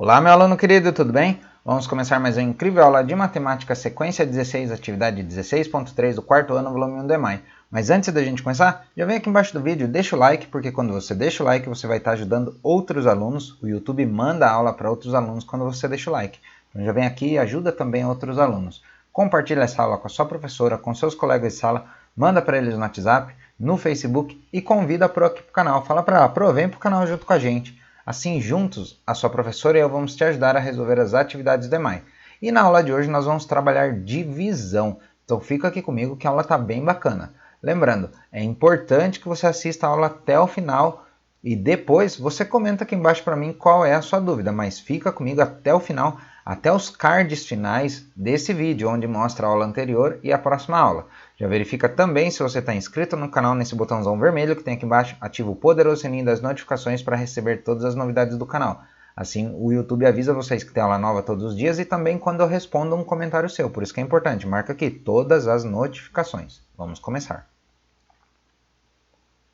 Olá, meu aluno querido, tudo bem? Vamos começar mais uma incrível aula de matemática, sequência 16, atividade 16.3 do quarto ano, volume 1 do EMAI. Mas antes da gente começar, já vem aqui embaixo do vídeo, deixa o like, porque quando você deixa o like, você vai estar ajudando outros alunos. O YouTube manda a aula para outros alunos quando você deixa o like. Então já vem aqui e ajuda também outros alunos. Compartilha essa aula com a sua professora, com seus colegas de sala, manda para eles no WhatsApp, no Facebook e convida aqui para o canal. Fala para ela, vem para o canal junto com a gente. Assim, juntos, a sua professora e eu vamos te ajudar a resolver as atividades do EMAI. E na aula de hoje nós vamos trabalhar divisão. Então fica aqui comigo que a aula está bem bacana. Lembrando, é importante que você assista a aula até o final e depois você comenta aqui embaixo para mim qual é a sua dúvida. Mas fica comigo até o final, até os cards finais desse vídeo, onde mostra a aula anterior e a próxima aula. Já verifica também se você está inscrito no canal nesse botãozão vermelho que tem aqui embaixo, ativa o poderoso sininho das notificações para receber todas as novidades do canal. Assim o YouTube avisa vocês que tem aula nova todos os dias e também quando eu respondo um comentário seu. Por isso que é importante, marca aqui todas as notificações. Vamos começar.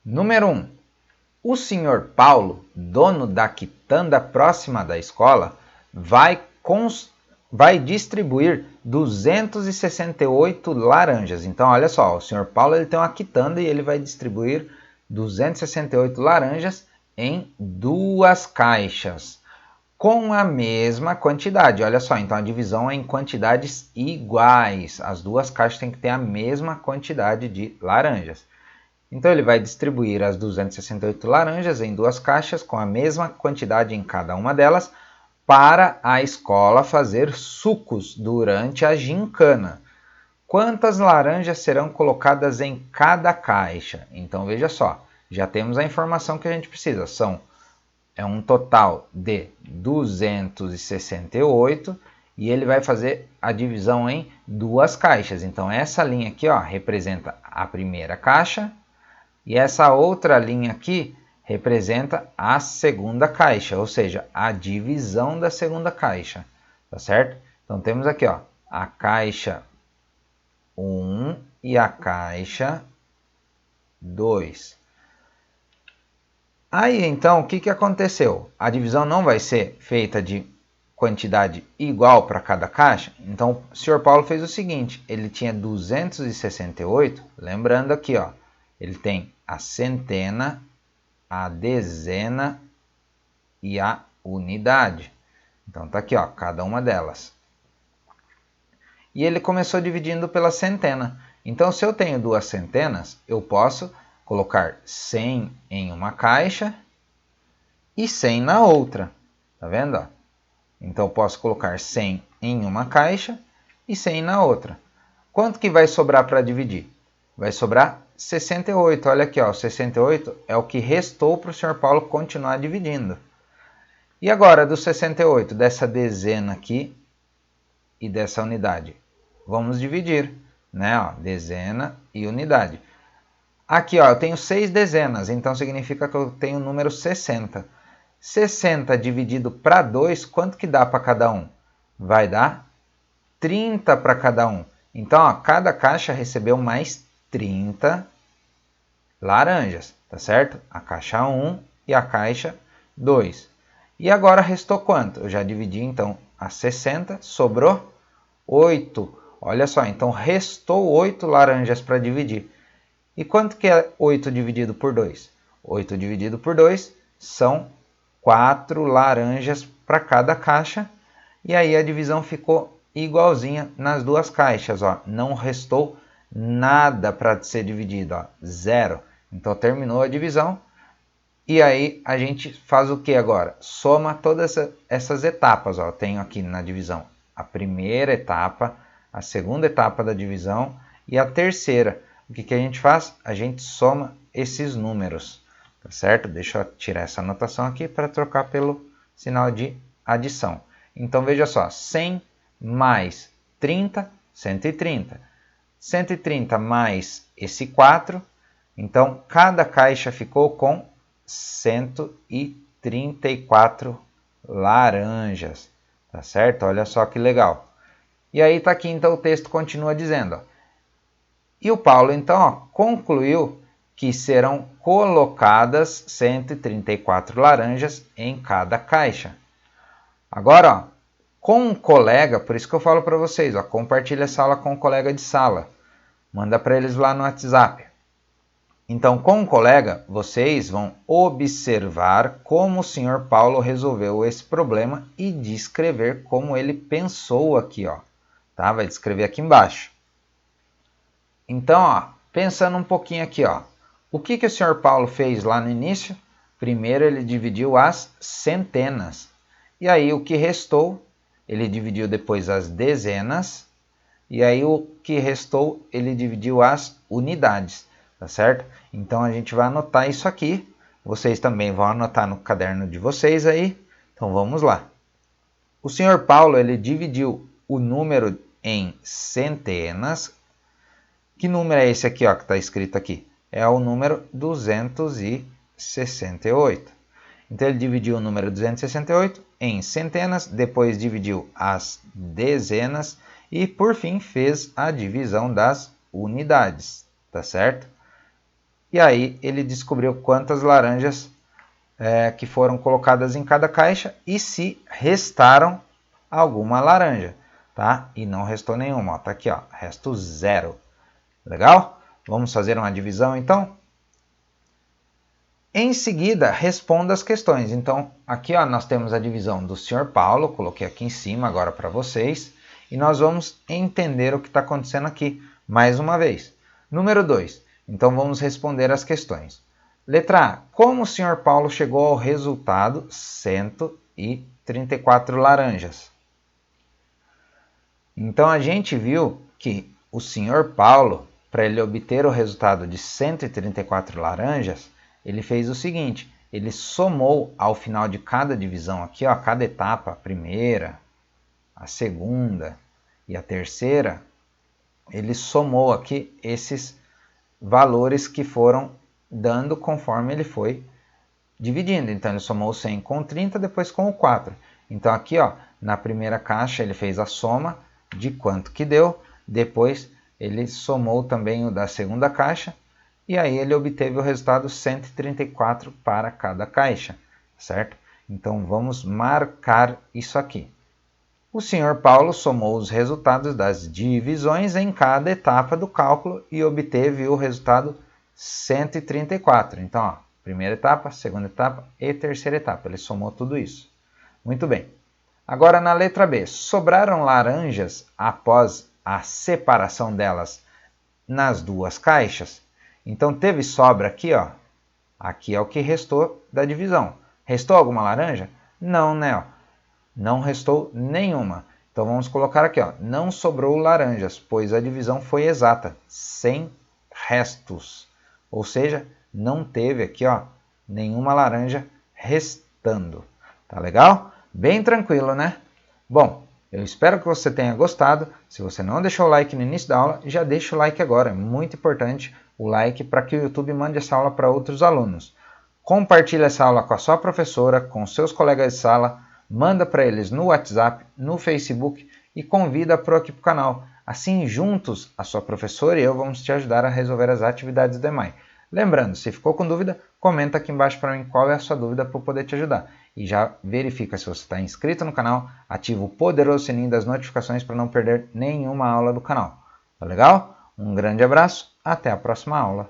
Número 1. O senhor Paulo, dono da quitanda próxima da escola, vai distribuir 268 laranjas. Então, olha só, o senhor Paulo ele tem uma quitanda e ele vai distribuir 268 laranjas em duas caixas, com a mesma quantidade. Olha só, então a divisão é em quantidades iguais. As duas caixas têm que ter a mesma quantidade de laranjas. Então, ele vai distribuir as 268 laranjas em duas caixas, com a mesma quantidade em cada uma delas, para a escola fazer sucos durante a gincana. Quantas laranjas serão colocadas em cada caixa? Então, veja só, já temos a informação que a gente precisa. É um total de 268 e ele vai fazer a divisão em duas caixas. Então, essa linha aqui representa a primeira caixa e essa outra linha aqui representa a segunda caixa, ou seja, a divisão da segunda caixa, tá certo? Então temos aqui a caixa 1 e a caixa 2. Aí então o que aconteceu? A divisão não vai ser feita de quantidade igual para cada caixa? Então o senhor Paulo fez o seguinte, ele tinha 268, lembrando aqui, ele tem a centena, a dezena e a unidade. Então tá aqui, cada uma delas. E ele começou dividindo pela centena. Então, se eu tenho duas centenas, eu posso colocar 100 em uma caixa e 100 na outra. Tá vendo? Então, eu posso colocar 100 em uma caixa e 100 na outra. Quanto que vai sobrar para dividir? Vai sobrar 68. Olha aqui, 68 é o que restou para o senhor Paulo continuar dividindo. E agora, do 68, dessa dezena aqui e dessa unidade? Vamos dividir, né? Dezena e unidade. Aqui, eu tenho 6 dezenas, então significa que eu tenho o número 60. 60 dividido para 2, quanto que dá para cada um? Vai dar 30 para cada um. Então, cada caixa recebeu mais 30 laranjas, tá certo? A caixa 1 e a caixa 2. E agora restou quanto? Eu já dividi, então, a 60, sobrou 8. Olha só, então restou 8 laranjas para dividir. E quanto que é 8 dividido por 2? 8 dividido por 2 são 4 laranjas para cada caixa. E aí a divisão ficou igualzinha nas duas caixas, não restou nada para ser dividido, 0. Então terminou a divisão e aí a gente faz o que agora? Soma todas essas etapas, eu tenho aqui na divisão a primeira etapa, a segunda etapa da divisão e a terceira. O que a gente faz? A gente soma esses números, tá certo? Deixa eu tirar essa anotação aqui para trocar pelo sinal de adição. Então veja só, 100 mais 30, 130. 130 mais esse 4, então cada caixa ficou com 134 laranjas, tá certo? Olha só que legal. E aí tá aqui, então o texto continua dizendo, e o Paulo então concluiu que serão colocadas 134 laranjas em cada caixa. Agora, ó, com um colega, por isso que eu falo para vocês, ó, compartilha essa aula com um colega de sala. Manda para eles lá no WhatsApp. Então, com um colega, vocês vão observar como o Sr. Paulo resolveu esse problema e descrever como ele pensou aqui, ó. Tá? Vai descrever aqui embaixo. Então, ó, pensando um pouquinho aqui, ó. O que o Sr. Paulo fez lá no início? Primeiro ele dividiu as centenas. E aí o que restou, ele dividiu depois as dezenas. E aí o que restou, ele dividiu as unidades. Tá certo? Então a gente vai anotar isso aqui. Vocês também vão anotar no caderno de vocês aí. Então vamos lá. O Sr. Paulo ele dividiu o número em centenas. Que número é esse aqui, ó, que está escrito aqui? É o número 268. Então ele dividiu o número 268 em centenas, depois dividiu as dezenas e por fim fez a divisão das unidades, tá certo? E aí ele descobriu quantas laranjas que foram colocadas em cada caixa e se restaram alguma laranja, tá? E não restou nenhuma, ó, tá aqui, ó, resto 0. Legal? Vamos fazer uma divisão então? Em seguida, responda as questões. Então, aqui ó, nós temos a divisão do Sr. Paulo, coloquei aqui em cima agora para vocês, e nós vamos entender o que está acontecendo aqui mais uma vez. Número 2. Então, vamos responder as questões. Letra A. Como o Sr. Paulo chegou ao resultado 134 laranjas? Então, a gente viu que o Sr. Paulo, para ele obter o resultado de 134 laranjas, ele fez o seguinte, ele somou ao final de cada divisão aqui, ó, cada etapa, a primeira, a segunda e a terceira, ele somou aqui esses valores que foram dando conforme ele foi dividindo. Então ele somou o 100 com 30, depois com o 4. Então aqui, ó, na primeira caixa ele fez a soma de quanto que deu, depois ele somou também o da segunda caixa, e aí ele obteve o resultado 134 para cada caixa, certo? Então vamos marcar isso aqui. O Sr. Paulo somou os resultados das divisões em cada etapa do cálculo e obteve o resultado 134. Então, ó, primeira etapa, segunda etapa e terceira etapa. Ele somou tudo isso. Muito bem. Agora na letra B. Sobraram laranjas após a separação delas nas duas caixas? Então teve sobra aqui, ó. Aqui é o que restou da divisão. Restou alguma laranja? Não, né? Ó. Não restou nenhuma. Então vamos colocar aqui, ó. Não sobrou laranjas, pois a divisão foi exata, sem restos. Ou seja, não teve aqui, ó, nenhuma laranja restando. Tá legal? Bem tranquilo, né? Bom, eu espero que você tenha gostado. Se você não deixou o like no início da aula, já deixa o like agora. É muito importante o like para que o YouTube mande essa aula para outros alunos. Compartilhe essa aula com a sua professora, com seus colegas de sala, manda para eles no WhatsApp, no Facebook e convida para aqui para o canal. Assim, juntos, a sua professora e eu vamos te ajudar a resolver as atividades do EMAI. Lembrando, se ficou com dúvida, comenta aqui embaixo para mim qual é a sua dúvida para eu poder te ajudar. E já verifica se você está inscrito no canal, ativa o poderoso sininho das notificações para não perder nenhuma aula do canal. Tá legal? Um grande abraço, até a próxima aula.